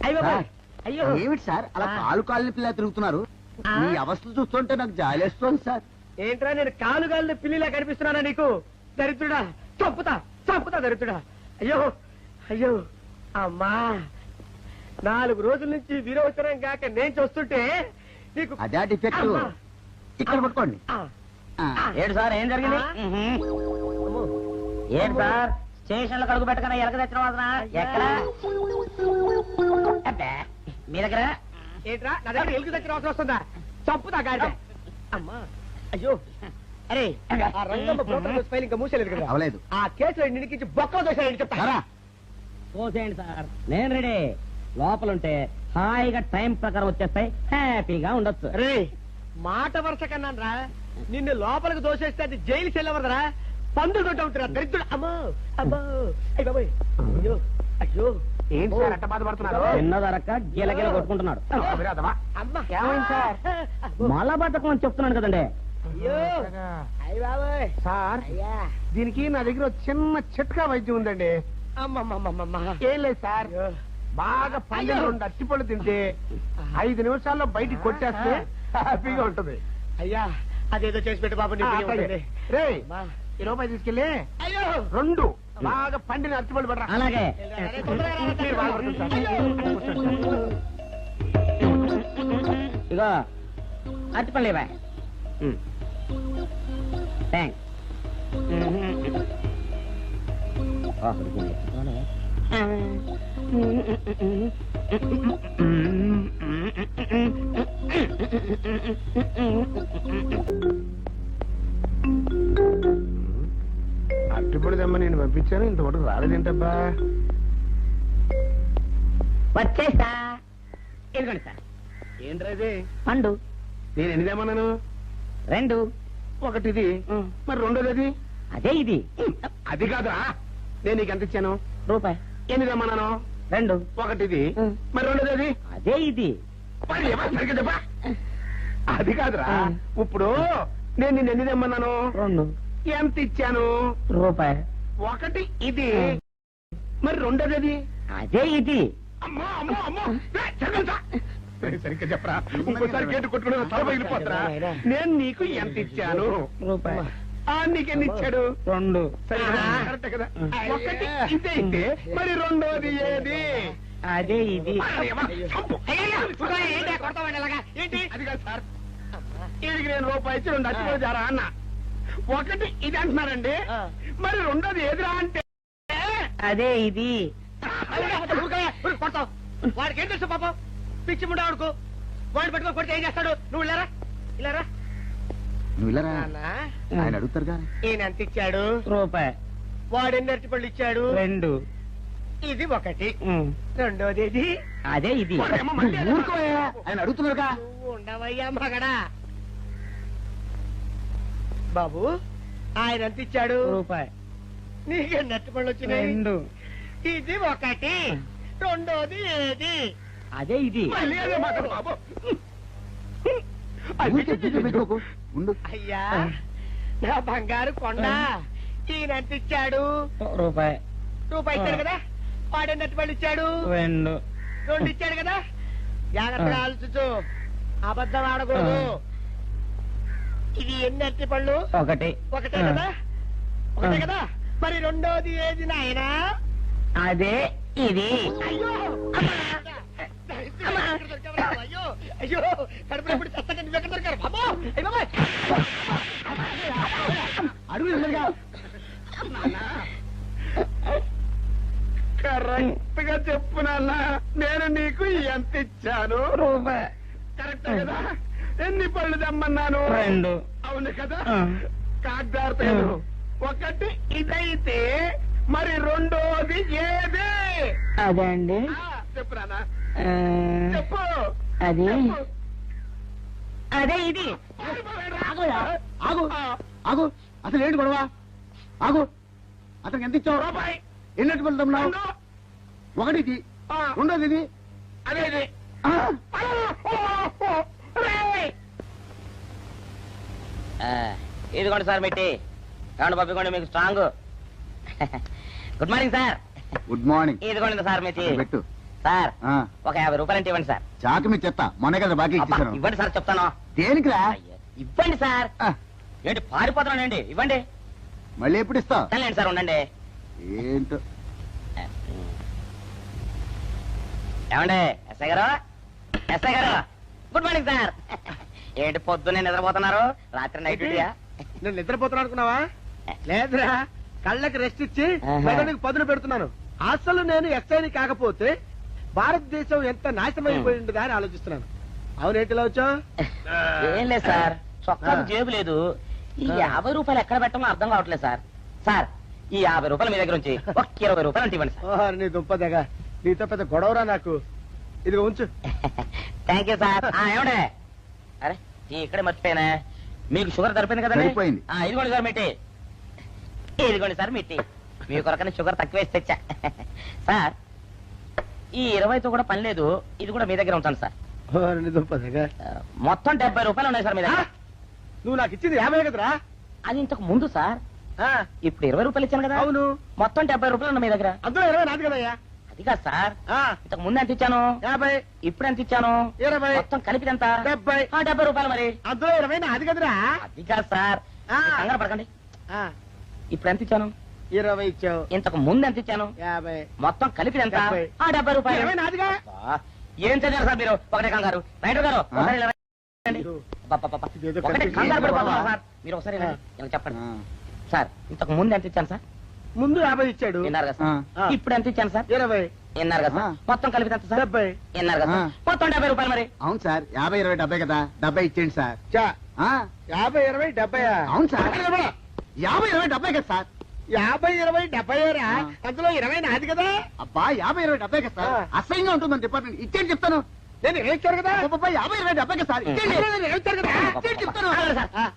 అయ్యో ఏమిటి సార్ అలా కాలు పిల్ల తిరుగుతున్నారు? మీ అవస్థలు చూస్తుంటే నాకు జాలేస్తోంది సార్. ఏంట్రా నేను కాలుగాలిన పిల్లిలా కనిపిస్తున్నానా నీకు? దరిద్రుడా, చంపుతా చంపుతా దరిద్రుడా. అయ్యో అయ్యో అమ్మా, 4 రోజుల నుంచి విరోచనం కాక నేను చూస్తుంటే నీకు అదే డిఫెక్ట్. ఇక్కడ పట్టుకోండి. ఏంటి సార్ ఏం జరిగింది? ఏంటి సార్ స్టేషన్ లో కడుగు పెట్టకనే ఎలక తెచ్చిన వాసన ఎక్కడ? మీ దగ్గర ఏంట్రా నా దగ్గర ఎలుగు తెచ్చిన అవసరం వస్తుందా? చంపుతా గాడి. అమ్మా అయ్యో, అరే ఆ రంగమ్మ బ్రోకర్ ఫైల్ ఇంకా మూసేలేదు కదా? అవలేదు. ఆ కేసులో నిడికించి బొక్కలో దోశాడని చెప్తా. పోసేయండి సార్, నేను రెడీ. లోపలుంటే హాయిగా టైం ప్రకారం వచ్చేస్తాయి, హ్యాపీగా ఉండొచ్చు. రే మాట వరుస కన్నాను రా, నిన్ను లోపలికి దోసేస్తే అది జైలుకి వెళ్ళవరదరా, పందులు దొడ్డ ఉంటారా దరిద్రుడు. అమ్మో అమ్మో అయ్య బాబోయ్, అయ్యో అయ్యో. ఏంటి సార్ అట్ట బాధపడుతున్నారు? చిన్నదరక్క గీలగీల కొట్టుకుంటున్నాడు. అమ్మా ఏమైంది సార్? మలబద్ధకం అని చెప్తున్నాను కదండి. అయ్యో అయ్య బాబోయ్ సార్ అయ్యా. దీనికి నా దగ్గర చిన్న చిట్కా వైద్యం ఉందండి. అమ్మమ్మమ్మమ్మ ఏం లేదు సార్, బాగా పండిన 2 అరటిపళ్ళు తింటే 5 నిమిషాల్లో బయటికి కొట్టేస్తే హ్యాపీగా ఉంటది. అయ్యా అదేదో చేసి పెట్టు బాబు. రే ఈ రూపాయి తీసుకెళ్ళి అయ్యో 2 బాగా పండిన అరటిపళ్ళు పడరా. అలాగే మీరు బాధపడుతుంది సార్. ఇగో అరటిపళ్ళు ఇవ్వ. థ్యాంక్స్. అరటిపళ్ళు తెమ్మ నేను పంపించాను, ఇంతవరకు రాలేదేంటబ్బా? వచ్చేసా. ఇదిగోండి సార్ ఏంట్రా పండు. నేను ఎన్ని తెమ్మన్నాను? 2. ఒకటిది, మరి రెండోది అదే ఇది. అది కాదురా, నేను నీకు ఎంత ఇచ్చాను? రూపాయి. ఎన్ని తెమ్మన్నాను? 2. ఒకటిది, మరి రెండోది అదే ఇది. మరి ఎవరు సరిగ్గా చెప్పా? అది కాదురా, ఇప్పుడు నేను నిన్ను ఎన్ని తెమ్మన్నాను? 2. ఎంత ఇచ్చాను? రూపాయి. ఒకటి ఇది, మరి రెండోది అదే ఇది. అమ్మో అమ్మో అమ్మో, సరిగ్గా చెప్పరా, ఇంకోసారి గేటు కొట్టుకుని తల పగిలిపోతారా? నేను నీకు ఎంత ఇచ్చాను? రూపాయి. నీకెన్ని ఇచ్చాడు? 2. కరెక్ట్ కదా? ఒకటి ఇదే అయితే మరి రెండోది ఏది? అదే ఇది. ఏంటి అది కాదు సార్, వీడికి నేను రూపాయి ఇచ్చి 2 అచ్చిపోయి జారా అన్న. ఒకటి ఇది అంటున్నారండి, మరి రెండోది ఏదిరా అంటే అదే ఇది. కొడతావు. వాడికి ఏం తెలుసు పాపం, పిచ్చి ముండా వాడుకో. వాడిని పట్టుకొని కొడితే ఏం చేస్తాడు? నువ్వు ఇలారా ఇలారా. నువ్వు ఇలా నాన్న, ఆయన అడుగుతారు కానీ ఈయన ఎంత ఇచ్చాడు? రూపాయి. వాడు ఎన్ని అరటిపళ్ళు ఇచ్చాడు? 2. ఇది ఒకటి, రెండోది ఇది. అదే ఇది. ఆయన అడుగుతున్నారుగా. నువ్వు ఉండవయ్యా మగడా. బాబు ఆయన ఎంత ఇచ్చాడు? రూపాయి. నీకెన్ని అరటిపళ్ళు వచ్చినాయి? 2. ఇది ఒకటి, రెండోది ఏది? అదే ఇది. మళ్ళీ అదే మాట బాబు. అయ్యా నా బంగారు కొండ, ఈయన ఎంత ఇచ్చాడు? రూపాయి. రూపాయి ఇచ్చాడు కదా. వాడెన్ని అరటిపళ్ళు ఇచ్చాడు? 2. 2 ఇచ్చాడు కదా. జాగ్రత్తగా ఆలోచించు, అబద్ధం ఆడకూడదు. ఇది ఎన్ని అరటిపళ్ళు? 1. ఒకటే కదా. ఒకటే కదా, మరి రెండోది ఏది నాయనా? అదే ఇది. అయ్యో అయ్యో అయ్యో, కడుపులో ఇప్పుడు చస్తగా నువ్వు ఎక్కడ దొరికారు బాబు? అడుగు కరెక్ట్ గా చెప్పు నాన్న, నేను నీకు ఎంత ఇచ్చాను? రూపాయి. కరెక్ట్ కదా? ఎన్ని పళ్ళు తెమ్మన్నాను? 2. అవును కదా? కాగ్దార్తేను. ఒకటి ఇదైతే మరి రెండోది ఏది? అదే అండి. చెప్పు నాన్న, చెప్పు. అది అదే ఇది. ఆగు ఆగు, అసలు ఏంటి గొడవ? ఆగు, అతనికి ఎంత ఇచ్చావు? రూపాయి. ఎన్నట్టు వెళ్తున్నావు? ఒకటి ఇది, రెండోది ఇది, అదే ఇది. ఇదిగోండి సార్ మెట్టి. ఏమండి పంపించండి, మీకు strong. Good morning sir. Good morning. ఇదిగోండి సార్ మెట్టి. పెట్టు. సార్ ఆ, ఒక 50 రూపాయలు అంటే ఇవ్వండి సార్. చాకు మీ చెత్త మొన్న కదా బాకీ అబ్బా, ఇచ్చేసాను. ఇవ్వండి సార్ చెప్తాను. దేనికిరా? అయ్యో, ఇవ్వండి సార్. ఆ, ఏంటి పారిపోతున్నానండి? ఇవ్వండి. మళ్ళీ ఎప్పుడు ఇస్తావు? తల్లండి సార్, ఉండండి. ఏంటో. ఏమండి ఎస్ఐ గారు, ఎస్ఐ గారు, గుడ్ మార్నింగ్ సార్. ఏంటి పొద్దున్నే నిద్రపోతున్నారు? రాత్రి నైట్ డ్యూటీయా? నేను నిద్రపోతున్నా అనుకున్నావా? లేదురా, కళ్ళకి రెస్ట్ ఇచ్చి ఆహా. మెదడుకి పదును పెడుతున్నాను. అసలు నేను ఎస్ఐని కాకపోతే భారతదేశం ఎంత నాశనం అయిపోయింది అని ఆలోచిస్తున్నాను. అవునేంటి ఇలా వచ్చావు? ఏం లేదు సార్, చొక్కాకు జేబు లేదు. ఈ 50 రూపాయలు ఎక్కడ పెట్టాలో అర్థం కావట్లేదు సార్. సార్, ఈ 50 రూపాయలు మీ దగ్గర నుంచి ఒక 20 రూపాయలు అంటే ఇవ్వండి సార్. ఓహో, నీ దుంపదగా, నీతో పెద్ద గొడవరా నాకు. ఇదిగో ఉంచు. Thank you sir. ఏమండే, అరే ఇక్కడే మర్చిపోయానే, మీకు షుగర్ సరిపోయింది కదండి? సరిపోయింది. ఇదిగోండి సార్ మిట్టి. ఇదిగోండి సార్ మిట్టి. మీ కొరకని షుగర్ తక్కువ వేసి తెచ్చా. సార్, ఈ 20తో కూడా పని లేదు, ఇది కూడా మీ దగ్గర ఉంటాను సార్. ఓ, నీ దుంపదగా. మొత్తం 70 రూపాయలు ఉన్నాయి సార్ మీ దగ్గర. నువ్వు నాకు ఇచ్చింది 50 కదరా? అది ఇంతకు ముందు సార్, ఆ, ఇప్పుడు 20 రూపాయలు ఇచ్చాను కదా. అవును. మొత్తం 70 రూపాయలు ఉన్నాయి మీ దగ్గర. అందులో 20 నాది కదయ్యా. అది కాదు సార్, ఆ, ఇంతకు ముందు ఎంత ఇచ్చాను, 50, ఇప్పుడు ఎంత ఇచ్చాను, 20, మొత్తం కలిపి ఎంత? 70. 70 రూపాయలు మరి. అందులో 20 నాది కదరా? అది కాదు సార్, ఆ. కంగారు పడకండి. ఆ, ఇప్పుడు ఎంత ఇచ్చాను, 20 ఇచ్చావు. ఇంతకు ముందు ఎంత ఇచ్చాను, 50. మొత్తం కలిపి ఎంత? 70. 70 రూపాయలు. 20 నాదిగా. అబ్బా, ఏం చదివారు సార్ మీరు? ఒకటే కంగారు. రైటర్ గారు ఒకసారి ఇలా రండి. అబ్బబ్బబ్బ. ఇదేదో ఒకటే కనిపిస్తుంది. కంగారు పడిపోతున్నారు సార్. మీరు ఒకసారి ఇలా ఇలా చెప్పండి ఆ, సార్. ఇంతకు ముందు ఎంత ఇచ్చాను సార్? ముందు 50 ఇచ్చాడు. విన్నారు కదా సార్. ఆ. ఇప్పుడు ఎంత ఇచ్చాను సార్? 20, విన్నారు కదా సార్. ఆ. మొత్తం కలిపి ఎంత సార్? 70. విన్నారు కదా సార్. ఆ. మొత్తం 70 రూపాయలు మరి. అవును సార్, 50, 20, 70 కదా. 70 ఇచ్చేయండి సార్. చా, ఆ, 50, 20, 70. అవును సార్. 50, 20, 70 కదా సార్. 50, 20, 70 రా. ఆ. అందులో 20 నాది కదా. అబ్బా, 50, 20, 70 కదా సార్. ఆ. అసహ్యంగా ఉంటుందని డిపార్ట్మెంట్ ఇచ్చేయండి చెప్తాను. నేను 20 ఇచ్చాను కదా. అబ్బబ్బా, 50, 20, 70 కదా సార్. ఇచ్చేయండి. నేను 20 ఇచ్చాను కదా. ఇచ్చేయండి చెప్తాను. ఆగండి సార్.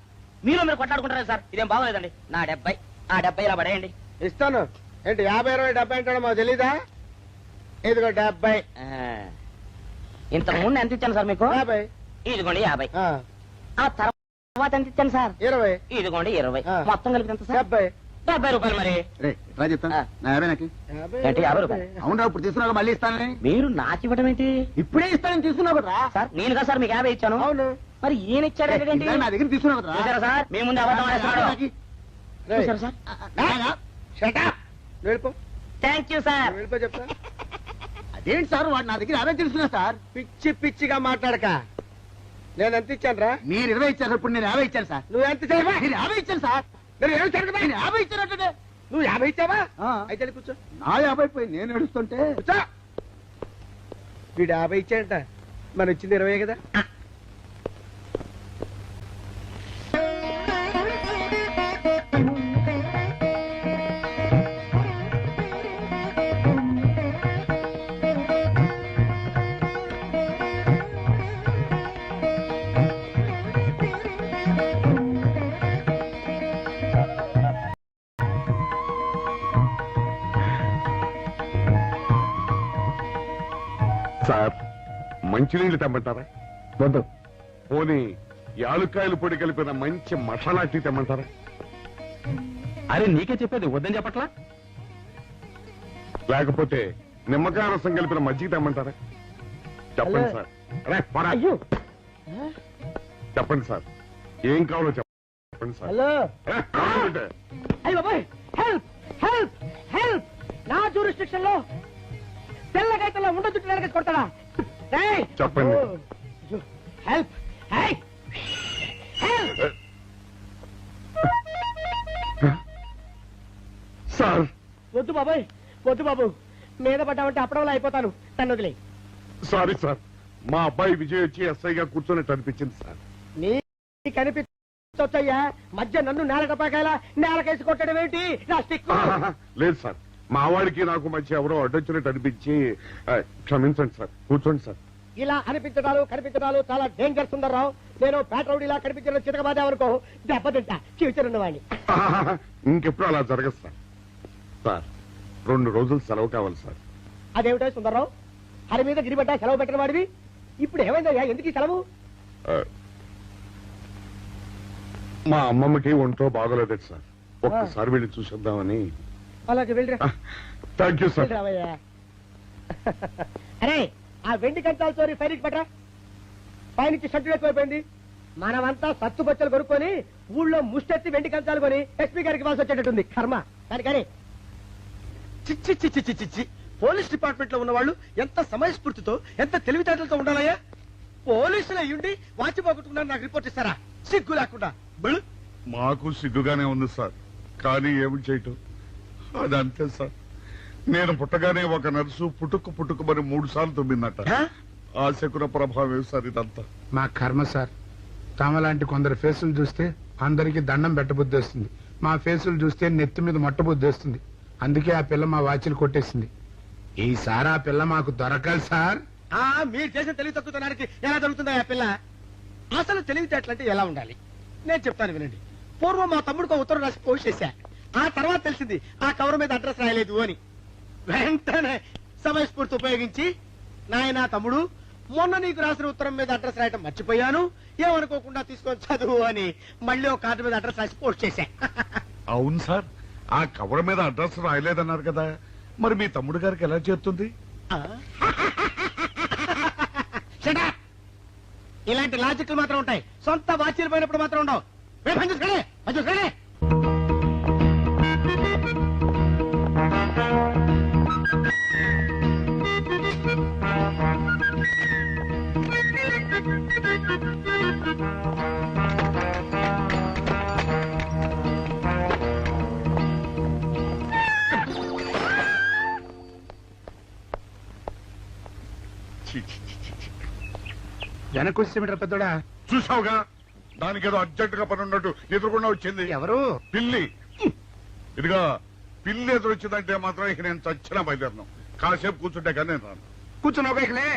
మీరు మీరు కొట్లాడుకుంటారు సార్, ఇదేం బాగోలేదండి. నా 70 ఆ 70 ఇలా పడేయండి. ఇస్తాను. ఏంటి 50, 20, 70 అంటాడో మాకు తెలీదా? ఇదిగో 70. ఆ. ఇంతకు ముందు ఎంత ఇచ్చాను సార్ మీకు? 50. ఇదిగోండి 50. ఆ, ఆ తర్వాత ఎంత ఇచ్చాను సార్? 20. ఇదిగోండి 20. ఆ. మొత్తం కలిపి ఎంత సార్? 70. 70 రూపాయలు మరి. రే, ఇట్లా చెప్తాను. ఆ. నా 50 నాకు. 50, ఏంటి, 50 రూపాయలు? అవును, ఇప్పుడు తీసుకున్నాక మళ్ళీ ఇస్తానని. మీరు నాకు ఇవ్వడం ఏంటి ఇప్పుడే ఇస్తానని తీసుకున్నావు కదా. సార్? నేను కదా సార్ మీకు 50 ఇచ్చాను. అవును. మరి ఈయన ఇచ్చాడు ఏంటి? ఇందాక నా దగ్గర తీసుకున్నావు కదా. చూసారా సార్, మీ ముందు అబద్ధం ఆడేస్తున్నాడు. రేయ్, చూసారా సార్? shut up. నువ్వు వెళ్ళిపో. Thank you sir. నువ్వు వెళ్ళిపో చెప్తా. అదేంటి సార్, వాడు నా దగ్గర 50 తీసుకున్నా సార్. పిచ్చి పిచ్చిగా మాట్లాడక. నేను ఎంత ఇచ్చాను రా? మీరు 20 ఇచ్చారు, ఇప్పుడు నేను 50 ఇచ్చాను సార్. నువ్వు ఎంత ఇచ్చావా? నేను 50 ఇచ్చాను సార్. నేను 20 ఇచ్చాను కదా. నేను 50 ఇచ్చానంటే నువ్వు 50 ఇచ్చావా? ఆ. అయితే వెళ్ళి కూర్చో. నా 50 పోయి నేను ఏడుస్తుంటే. కూర్చో. వీడు 50 ఇచ్చాడంట, మనం ఇచ్చింది 20 కదా. సార్, మంచినీళ్ళు తెమ్మంటారా? వద్దు. పోనీ యాలుక్కాయలు పొడి కలిపిన మంచి మసాలా టీ తెమ్మంటారా? అరే నీకే చెప్పేది వద్దని చెప్పట్లా? లేకపోతే నిమ్మకాయ రసం కలిపిన మజ్జిగ తెమ్మంటారా? చెప్పండి హలో. సార్. రే, పోరా. అయ్యో. చెప్పండి సార్, ఏం కావాలో చెప్పండి సార్. హలో. ఏ, కావాలంటే. అయ్య బాబాయ్, హెల్ప్ హెల్ప్ హెల్ప్. నా జ్యూరిస్డిక్షన్ లో తెల్లగైతల్లో ఉండ చుట్టూ వెనక కొడతాడా? రేయ్. చెప్పండి. ఓ, అయ్యో, హెల్ప్. హే, హెల్ప్. సార్, వద్దు బాబాయ్, వద్దు బాబు. మీద పడ్డామంటే అప్పడంలో అయిపోతాను. తను వదిలే. సారీ సార్, మా అబ్బాయి విజయ్ వచ్చి ఎస్ఐగా కూర్చొని అనిపించింది సార్. నీ కనిపించొచ్చయ్యా, మధ్య నన్ను నేలకపాకాయలా నేలకేసి కొట్టడం ఏంటి? నా స్టిక్. లేదు సార్, మా వాడికి నాకు మధ్య ఎవరో అడ్డొచ్చినట్టు అనిపించి క్షమించండి సార్. కూర్చోండి సార్. ఇలా అనిపించడాలు కనిపించడాలు చాలా డేంజర్ సుందర్రావు. నేను పేట్రౌడీలా కనిపించడం చితకబాదామనుకో, దెబ్బతింటా చివిచరున్నవాణ్ణి. ఇంకెప్పుడు అలా జరగదు సార్. సార్, 2 రోజులు సెలవు కావాలి సార్. అదేమిటో సుందర్రావు, హరి మీద గిరిబడ్డా సెలవు పెట్టిన వాడివి. ఇప్పుడు ఏమైందయ్యా, ఎందుకు ఈ సెలవు? ఆ, మా అమ్మమ్మకి ఒంట్లో బాగోలేదు సార్. ఒక్కసారి వెళ్ళి చూసేద్దామని. అలాగే వెళ్ళిరా. Thank you sir. వెళ్ళిరావయ్యా. అరే ఆ వెండి కంచాల చోరీ ఫైల్కి పట్రా. పైనుంచి షట్టు ఎక్కువైపోయింది. మనమంతా సత్తు బొచ్చలు కొనుక్కొని ఊళ్ళో ముష్టెత్తి వెండి కంచాలు కొని ఎస్పీ గారికి ఇవ్వాల్సి వచ్చేటట్టుంది కర్మ. కానీ చిచ్చి చిచ్చి చిచ్చి చిచ్చి పోలీస్ డిపార్ట్మెంట్ లో ఉన్న వాళ్ళు ఎంత సమయస్ఫూర్తితో ఎంత తెలివితేటలతో ఉండాలయ్యా. పోలీసులు అయ్యుండి వాచి పోగొట్టుకున్నారు నాకు రిపోర్ట్ ఇస్తారా? సిగ్గు లేకుండా బళ్ళు. మాకు సిగ్గుగానే ఉంది సార్, కానీ ఏమి చేయటం అదంతే సార్. నేను పుట్టగానే ఒక నర్సు పుట్టుకు మరి 3 సార్లు తుమ్మిందట. ఆ శకున ప్రభావం సార్ ఇదంతా. మా కర్మ సార్. తమలాంటి కొందరు ఫేసులు చూస్తే అందరికి దండం పెట్టబుద్ధి వస్తుంది. మా ఫేసులు చూస్తే నెత్తి మీద మొట్టబుద్ధి వస్తుంది. అందుకే ఆ పిల్ల మా వాచిలు కొట్టేసింది. ఈసారి ఆ పిల్ల మాకు దొరకాలి సార్. మీరు చేసిన తెలివి తక్కువతనానికి ఎలా దొరుకుతుందా ఆ పిల్ల? అసలు తెలివితేటలంటే ఎలా ఉండాలి నేను చెప్తాను వినండి. పూర్వం మా తమ్ముడికి ఒక ఉత్తరం రాసి పోస్ట్ చేశా. ఆ తర్వాత తెలిసింది ఆ కవర్ మీద అడ్రస్ రాయలేదు అని. వెంటనే సమయస్ఫూర్తి ఉపయోగించి నాయనా తమ్ముడు, మొన్న నీకు రాసిన ఉత్తరం మీద అడ్రస్ రాయటం మర్చిపోయాను, ఏమనుకోకుండా తీసుకొని చదువు అని మళ్ళీ ఒక కార్డు మీద అడ్రస్ రాసి పోస్ట్ చేశా. అవును సార్, ఆ కవర్ మీద అడ్రస్ రాయలేదన్నారు కదా, మరి మీ తమ్ముడు గారికి ఎలా చేస్తుంది? Shut up! ఇలాంటి లాజిక్లు మాత్రం ఉంటాయి, సొంత వాచీలు పోయినప్పుడు మాత్రం ఉండవు. పని చూసుకోండి. వెనక్కి వచ్చేమిట్రా పెద్దోడా? చూసావుగా, దానికేదో అర్జెంట్ గా పని ఉన్నట్టు ఎదురుకుండా వచ్చింది. ఎవరు? పిల్లి. ఇదిగా పిల్లి ఎదురు వచ్చిందంటే మాత్రం ఇక నేను చచ్చినా బయలుదేరను. కాసేపు కూర్చుంటే కానీ నేను రాను. కూర్చున్నావు బైక్లే.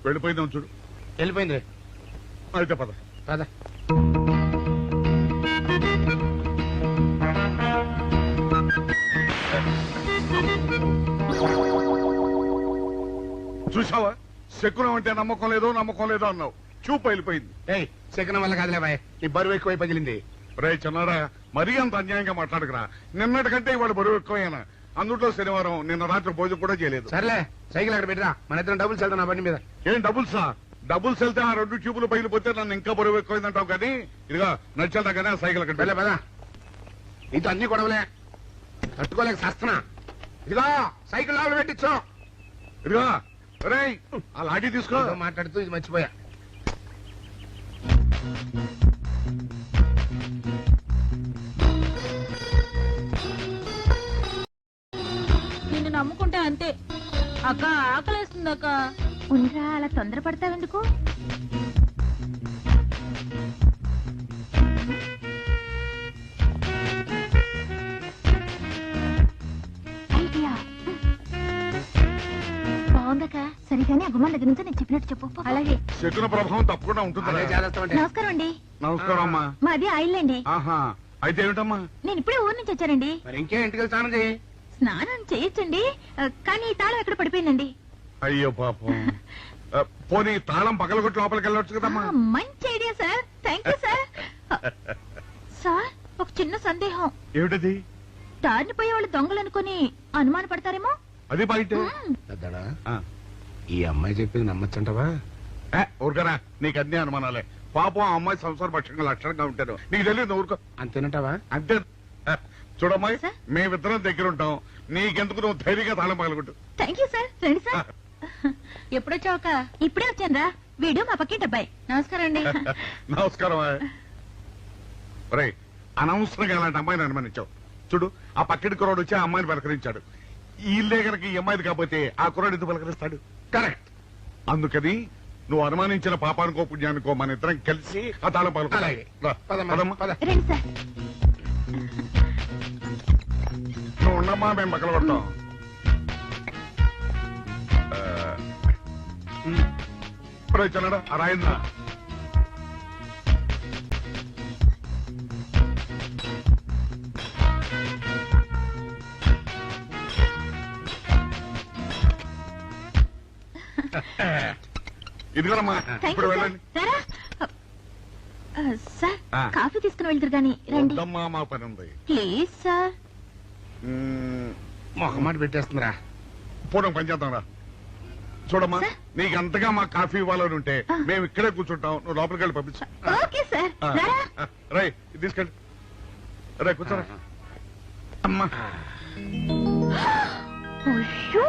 వెళ్ళిపోయిందాం చూడు. వెళ్ళిపోయింది. అయితే పద. పద. చూసావా, శకునం అంటే నమ్మకం లేదో అన్నావు. చూపు వెళ్ళిపోయింది. ఏయ్, సెకండ్ వల్ల కాదులే బాయ్, నీ బరువు ఎక్కువై పగిలింది. రే చిన్నారా, మరీ అంత అన్యాయంగా మాట్లాడకురా. నిన్నటికంటే ఇవాళ బరువు ఎక్కువైనా. అందులో శనివారం నిన్న రాత్రి భోజనం కూడా చేయలేదు. సర్లే, సైకిల్ అక్కడ పెట్టరా, మన ఇద్దరం డబ్బులు వెళ్తాం నా బండి మీద. ఏం డబుల్సా? డబుల్స్ వెళ్తే ఆ 2 ట్యూబులు పగిలిపోతే నన్ను ఇంకా బరువు ఎక్కువైందంటావు. కానీ ఇదిగా నడిచేదా కానీ ఆ సైకిల్ అక్కడ వెళ్ళే పదా. నీతో అన్ని గొడవలే, తట్టుకోలేక సస్తనా. ఇదిగో సైకిల్ లోపల పెట్టించు. ఇదిగా రే, ఆ లాఠీ తీసుకో. ఏదో మాట్లాడుతూ ఇది మర్చిపోయా. నిన్ను నమ్ముకుంటే అంతే. అక్క ఆకలేస్తుంది అక్క. ఉండరా, అలా తొందరపడతావెందుకు? ఐడియా బాగుందక్క. సరిగానే ఆ గుమ్మం దగ్గర నుంచి నేను చెప్పినట్టు చెప్పు. అలాగే. శకున ప్రభావం తప్పకుండా ఉంటుంది. అదే చేస్తామంటే. నమస్కారం అండి. నమస్కారం అమ్మా. మాది ఆయిల్ అండి. ఆహా, అయితే ఏమిటమ్మా? నేను ఇప్పుడే ఊరు నుంచి వచ్చానండి. మరి ఇంకే ఇంటికి స్నానం చేయి. స్నానం చేయొచ్చండి, కానీ ఈ తాళం ఎక్కడ పడిపోయిందండి. అయ్యో పాపం. పోనీ తాళం పగలగొట్టి లోపలికి వెళ్ళొచ్చు కదమ్మా. మంచి idea sir, thank you sir. Sir, ఒక చిన్న సందేహం. ఏమిటది? దారిని పోయే వాళ్ళు దొంగలు అనుకుని అనుమాన పడతారేమో. అది బయట. పెద్దడా, ఈ అమ్మాయి చెప్పింది నమ్మచ్చంటవా? ఊరుకరా, నీకు అన్ని అనుమానాలే. పాపం ఆ అమ్మాయి సంసార పక్షంగా లక్షణంగా ఉంటారు. నీకు తెలియదు, ఊరుకో. అంతేనంటావా? అంతే. చూడమ్మాయి, సార్? మేమిద్దరం దగ్గర ఉంటాం. నీకెందుకు, నువ్వు ధైర్యంగా తాళం పగలగొట్టు. Thank you sir. రండి సార్. ఎప్పుడొచ్చావుక? ఇప్పుడే వచ్చాను రా. వీడు మా పక్కింటి అబ్బాయి. నమస్కారం అండి. నమస్కారం. రే, అనవసరంగా అలాంటి అమ్మాయిని అనుమానించావు. చూడు, ఆ పక్కింటి కుర్రాడు వచ్చి ఆ అమ్మాయిని పలకరించాడు. ఈ ఇల్లే కనుక ఈ అమ్మాయిది కాకపోతే ఆ కుర్రాడు ఎందుకు పలకరిస్తాడు? కరెక్ట్. అందుకని నువ్వు అనుమానించిన పాపానికో పుణ్యానికో మన ఇద్దరం కలిసి ఆ తాళం పగలగొట్టు. అలాగే. రా, పదమ్మా, పదమ్మా. పద. రండి సార్. నువ్వు ఉండమ్మా, మేము పక్కన కొడతాం. చల్లడా ఆ రాయిందా? ఇదిగోనమ్మా, థ్యాంక్ ఇప్పుడు యూ సార్. వెళ్ళండి. రారా. సార్, ఆ. కాఫీ తీసుకుని వెళ్తారు గాని రండి వద్దమ్మా, మా పని ఉంది. Please sir. మ్మ్, మొహమాట పెట్టేస్తుందిరా. పూర్వం పని చేద్దాం రా. చూడమ్మా సార్? నీకు అంతగా మా కాఫీ ఇవ్వాలని ఉంటే మేము ఇక్కడే కూర్చుంటాం, నువ్వు లోపలికి వెళ్ళి పంపించు. ఓకే సార్ రారా. రై ఇది తీసుకెళ్ళి రే కూర్చోరా అమ్మా. అయ్యో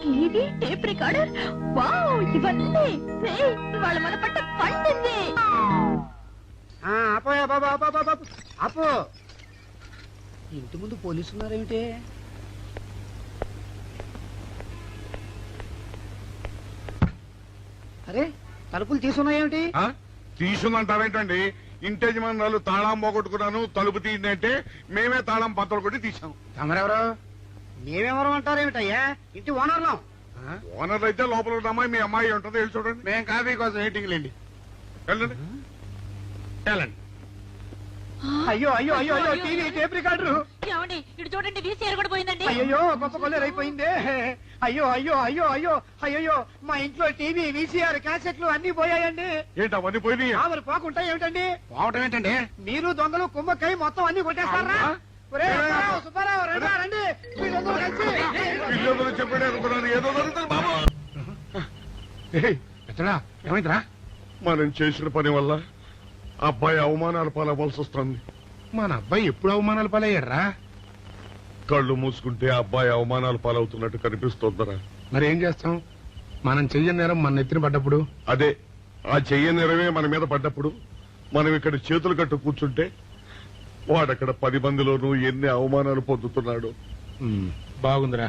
టీవీ టేప్ రికార్డర్ వావ్ ఇవన్నీ రేయ్, ఇవాళ మన పట్ట పండింది. అపోయా బాబా బాబా అపో ఇంటి ముందు పోలీసు ఉన్నారేమిటి? అరే తలుపులు తీసున్నాయేమిటి? తీసుందంటారేంటండి? ఇంటి యజమానురాలు తాళం పోగొట్టుకున్నాను తలుపు తీయండి అంటే మేమే తాళం పత్తలు కొట్టి తీసాం. తమరెవరు? మేమెవరు అంటారేమిటయ్యా? ఇంటి ఓనర్లం. ఓనర్ అయితే లోపల ఉన్న అమ్మాయి మీ అమ్మాయి ఉంటుందో వెళ్ళి చూడండి. మేము కాఫీ కోసం వెయిటింగ్ లేండి. వెళ్ళండి వెళ్ళండి. అయ్యో అయ్యో అయ్యో అయ్యో టీవీ టేప్ రికార్డరు. ఏమండి ఇటు చూడండి వీసీఆర్ కూడా పోయిందండి. అయ్యో గొప్ప కొల్లేరైపోయిందే. అయ్యో అయ్యో అయ్యో అయ్యో అయ్యో మా ఇంట్లో టీవీ వీసీఆర్ క్యాసెట్లు అన్ని పోయాయండి. ఏంటి అవన్నీ పోయినాయి? మరి పోకుంటా ఏమిటండి? పోవటం ఏంటండి? మీరు దొంగలు కుమ్మక్కై మొత్తం అన్ని కొట్టేస్తారా? ఒరే సుబ్బారావు, సుబ్బారావు రండి రండి వీళ్ళందరూ కలిసి. పిల్లలు చెప్పాడు అనుకున్నాను, ఏదో జరుగుతుంది బాబు. ఎత్తడా ఏమైందిరా? మనం చేసిన పని వల్ల అబ్బాయి అవమానాలు పాలవలసి వస్తుంది. మన అబ్బాయి ఎప్పుడు అవమానాలు పాలయ్యారా? కళ్ళు మూసుకుంటే అబ్బాయి అవమానాలు పాలవుతున్నట్టు కనిపిస్తోందరా. మరి ఏం చేస్తాం? మనం చెయ్యని నేరం మన నెత్తిన పడ్డప్పుడు. అదే ఆ చెయ్య నిరవే మన మీద పడ్డప్పుడు మనం ఇక్కడ చేతులు కట్టు కూర్చుంటే వాడక్కడ 10 మందిలోనూ ఎన్ని అవమానాలు పొందుతున్నాడు. బాగుందిరా.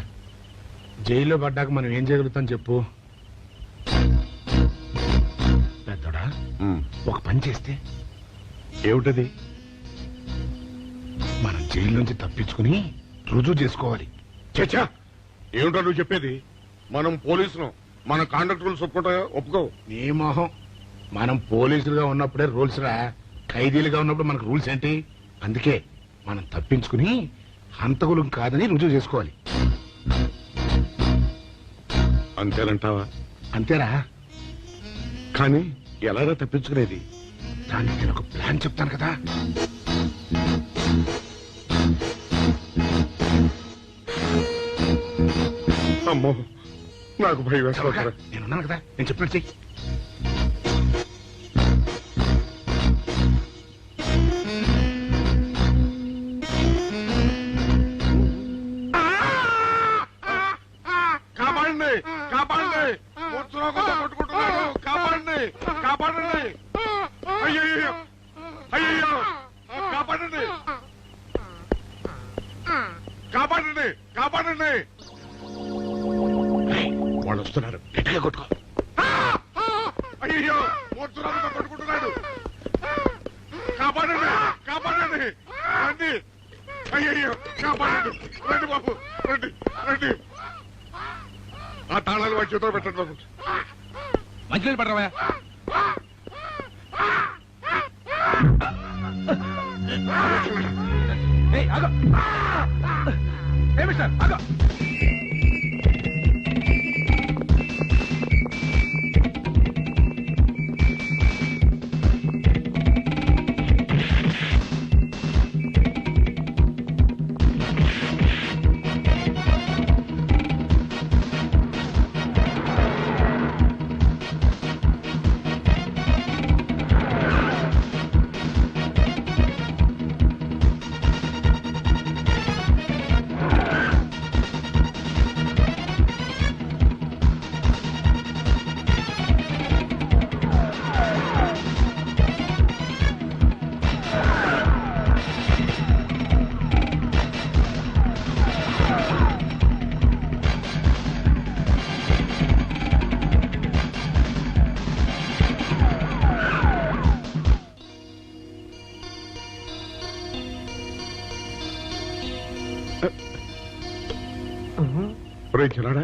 జైల్లో పడ్డాక మనం ఏం చేయగలుగుతాం చెప్పు? పెద్దోడా ఒక పని చేస్తే ఏమిటది? మనం జైలు నుంచి తప్పించుకుని రుజువు చేసుకోవాలి. చచ్చా ఏమిటో నువ్వు చెప్పేది? మనం పోలీసులు, మన కాండక్ట్ రూల్స్ ఒప్పుకో. నీ మొహం. మనం పోలీసులుగా ఉన్నప్పుడే రూల్స్ రా. ఖైదీలుగా ఉన్నప్పుడు మనకు రూల్స్ ఏంటి? అందుకే మనం తప్పించుకుని హంతకులం కాదని రుజువు చేసుకోవాలి. అంతేనంటావా? అంతేరా. కానీ ఎలాగా తప్పించుకునేది? దానికి నేను ఒక ప్లాన్ చెప్తాను కదా. అమ్మో నాకు భయం వేస్తారా. నేనున్నాను కదా, నేను చెప్పినట్టు చెయ్యి. కాపాడండి కాపాడండి, మూర్ఛలోకంతో కొట్టుకుంటున్నాడు, కాపాడండి కాపాడండి, అయ్యయ్యో అయ్యయ్యో కాపాడండి కాపాడండి కాపాడండి. వాళ్ళు వస్తున్నారు, గట్టిగా కొట్టుకో. అయ్యో మూర్ఛలోకంతో కొట్టుకుంటున్నాడు, కాపాడండి కాపాడండి రండి. అయ్యయ్యో కాపాడండి, రండి బాబు రండి రండి. ఆ తాళాలు వాడి చేతిలో పెట్టండి బాబు. మంచినీళ్ళు పడరావా? చిన్నాడా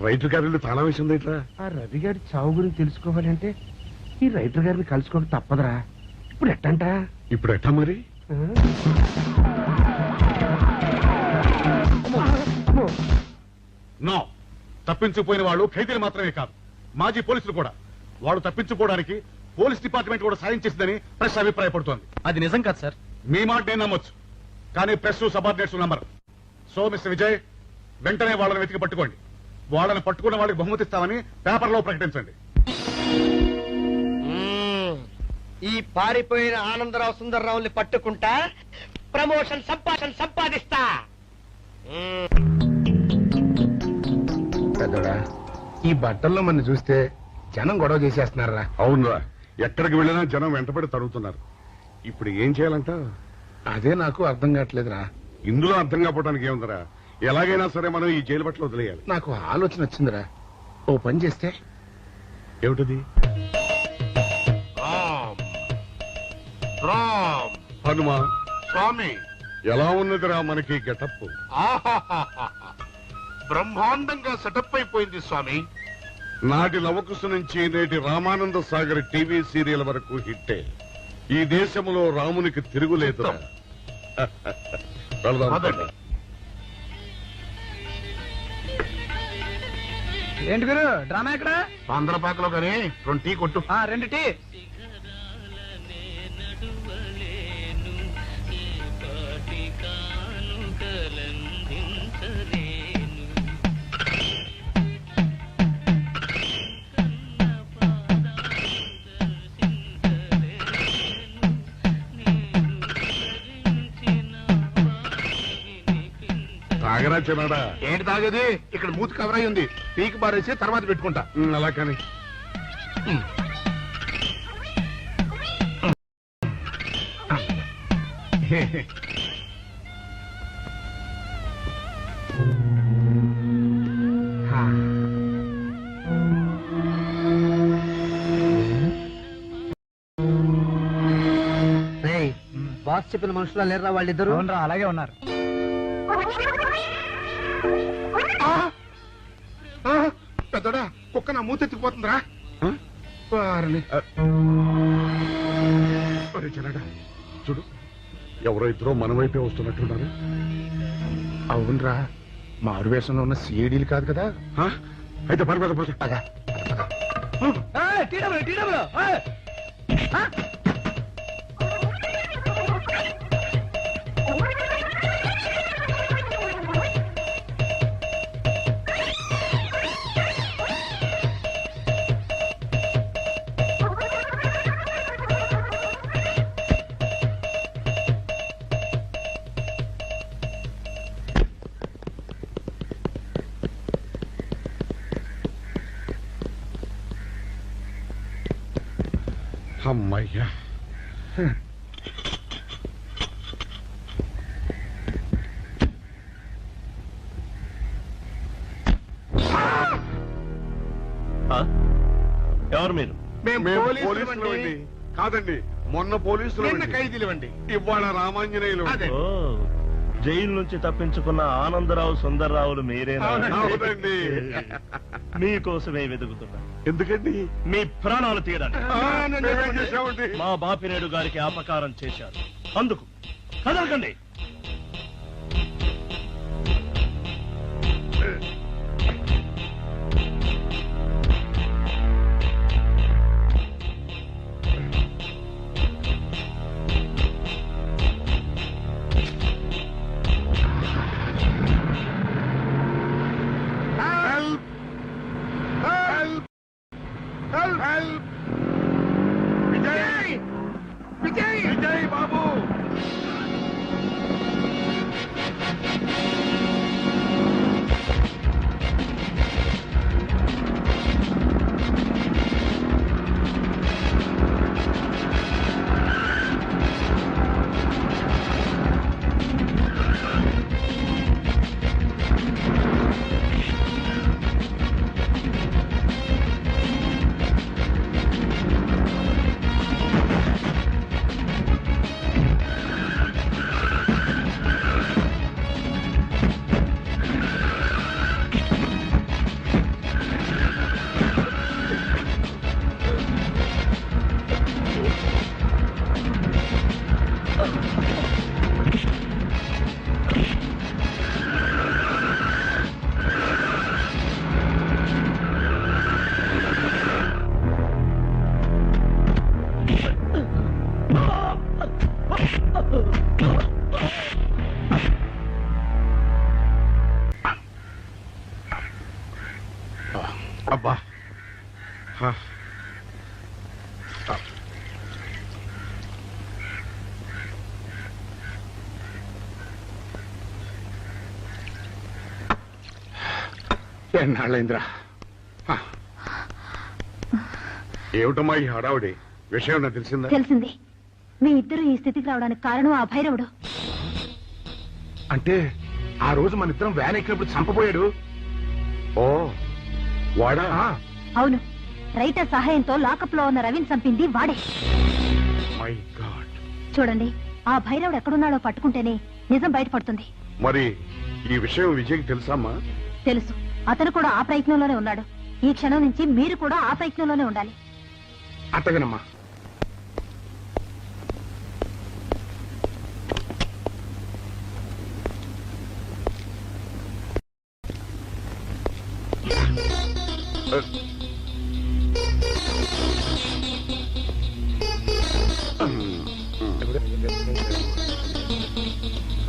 రైటర్ గారిని తాళం వేసింది ఇట్లా. ఆ రవి గారి చావు గురించి తెలుసుకోవాలంటే ఈ రైటర్ గారిని కలుసుకోక తప్పదురా. ఇప్పుడు ఎట్టంట? ఇప్పుడు ఎట్టా మరి? నో, తప్పించుకుపోయిన వాళ్ళు ఖైదీలు మాత్రమే కాదు, మాజీ పోలీసులు కూడా. వాళ్ళు తప్పించుకోవడానికి పోలీస్ డిపార్ట్మెంట్ కూడా సాయం చేసిందని ప్రెస్ అభిప్రాయపడుతోంది. అది నిజం కాదు సార్. మీ మాట నేను నమ్మొచ్చు, కానీ ప్రెస్ సబార్డినేట్స్ నమ్మరు. సో మిస్టర్ విజయ్, వెంటనే వాళ్ళని వెతికి పట్టుకోండి. వాళ్ళని పట్టుకున్న వాళ్ళకి బహుమతి ఇస్తామని పేపర్లో ప్రకటించండి. ఈ పారిపోయిన ఆనందరావు సుందర్రావుని పట్టుకుంటా ప్రమోషన్ సంపాదిస్తా. పెద్దోడా, ఈ బట్టల్లో మన చూస్తే జనం గొడవ చేసేస్తున్నారా? అవునరా, ఎక్కడికి వెళ్ళినా జనం వెంటబడి తరుగుతున్నారు. ఇప్పుడు ఏం చేయాలంట? అదే నాకు అర్థం కావట్లేదురా. ఇందులో అర్థం కావడానికి ఏముందరా? ఎలాగైనా సరే మనం ఈ జైలు బట్టలు వదిలేయాలి. నాకు ఆలోచన వచ్చిందిరా. ఓ పని చేస్తే ఏమిటది? రామ్ హనుమా స్వామి, ఎలా ఉన్నదిరా మనకి గెటప్? బ్రహ్మాండంగా సెటప్ అయిపోయింది స్వామి. నాటి లవకుశ నుంచి నేటి రామానంద సాగర్ టీవీ సీరియల్ వరకు హిట్టే. ఈ దేశంలో రామునికి తిరుగులేదురా. వెళదాం. ఏంటి గురు డ్రామా ఎక్కడ? పందలపాకలో కానీ 2 టీ కొట్టు. 2 టీ. తాగరా చిన్నాడా? ఏంటి తాగేది? ఇక్కడ మూతి కవర్ అయి ఉంది. పీకి బారేసి తర్వాత పెట్టుకుంటా. అలా కానీ బాస్ చెప్పిన మనుషులా లేరా వాళ్ళిద్దరు? అలాగే ఉన్నారు. పెద్దోడా, కుక్క నా మూతెత్తుకుపోతుందిరా. వారిని. ఒరే చిన్నాడా, చూడు, ఎవరో ఇద్దరు మన వైపే వస్తున్నట్టున్నారు. అవునరా, మారు వేషంలో ఉన్న సిఐడీలు కాదు కదా. అయితే పర్వాలేదు పద. అమ్మయ్యా, ఎవరు మీరు? మేము పోలీసులు అండి. కాదండి, మొన్న పోలీసులు నిన్న ఖైదీలు అండి. ఇవాళ రామాంజనేయులు. అదే. జైలు నుంచి తప్పించుకున్న ఆనందరావు సుందర్రావులు మీరేనా? అవునండి. మీకోసమే వెతుకుతున్నా. ఎందుకండి? మీ ప్రాణాలు తీయడానికి. మేమేం చేశామండి? మా బాపినేడు గారికి అపకారం చేశారు, అందుకు కదలకండి. విజయ్ బాబు, ఎన్నాళ్ళైందిరా? ఏమిటమ్మా ఈ హడావుడి? విషయం నాకు తెలిసిందా? తెలిసింది. మీ ఇద్దరు ఈ స్థితికి రావడానికి కారణం ఆ భైరవుడు. అంటే ఆ రోజు మన ఇద్దరం వ్యాన్ ఎక్కినప్పుడు చంపబోయాడు. ఓ వాడా? అవును, రైటర్ సహాయంతో లాకప్ లో ఉన్న రవిని చంపింది వాడే. My God. చూడండి, ఆ భైరవుడు ఎక్కడున్నాడో పట్టుకుంటేనే నిజం బయటపడుతుంది. మరి ఈ విషయం విజయ్కి తెలుసమ్మా? తెలుసు. అతను కూడా ఆ ప్రయత్నంలోనే ఉన్నాడు. ఈ క్షణం నుంచి మీరు కూడా ఆ ప్రయత్నంలోనే ఉండాలి. అట్టగనమ్మా.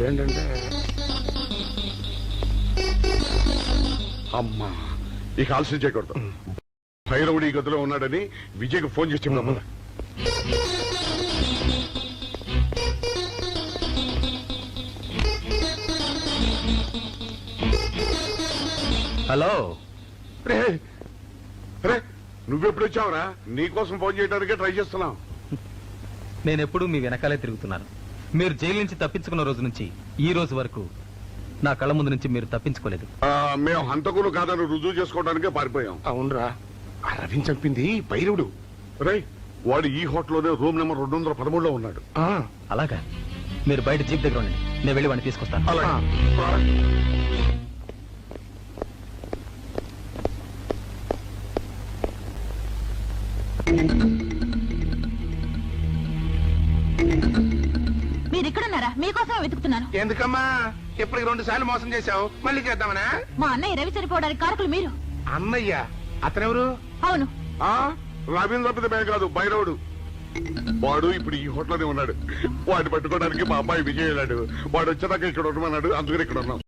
ఏంటంటే అమ్మా ఇక ఆలస్యం చేయకూడదు. భైరవుడి ఈ గదిలో ఉన్నాడని విజయ్కి ఫోన్ చేసి చెప్తాము. హలో, రే రే నువ్వెప్పుడు వచ్చావురా? నీకోసం ఫోన్ చేయడానికే ట్రై చేస్తున్నావు. నేనెప్పుడూ మీ వెనకాలే తిరుగుతున్నాను. మీరు జైలు నుంచి తప్పించుకున్న రోజు నుంచి ఈ రోజు వరకు నా కళ్ళ ముందు నుంచి మీరు తప్పించుకోలేదు. మేము హంతకులు కాదని రుజువు చేసుకోవడానికే పారిపోయాం. అవునరా, ఆ రవిని చంపింది భైరవుడు. రే వాడు ఈ హోటల్లోనే రూమ్ నెంబర్ 213లో ఉన్నాడు. అలాగా? మీరు బయట జీప్ దగ్గర ఉండండి, నేను వెళ్ళి వాడిని తీసుకొస్తాను. మీరు ఇక్కడున్నారా? మీకోసం వెతుకుతున్నాను. ఎందుకమ్మా ఇప్పటికి 2 సార్లు మోసం చేశావు, మళ్ళీ చేద్దామనా? మా అన్నయ్య రవి చనిపోవడానికి కారకులు మీరు. అన్నయ్య? అతనెవరు? అవును, రవీంద్ర తప్పితే కాదు, భైరవుడు. వాడు ఇప్పుడు ఈ హోటల్లోనే ఉన్నాడు. వాడిని పట్టుకోవడానికి మా అబ్బాయి విజయ్ వెళ్ళాడు. వాడు వచ్చేదాకా ఇక్కడ ఉండమన్నాడు, అందుకని ఇక్కడ ఉన్నాం.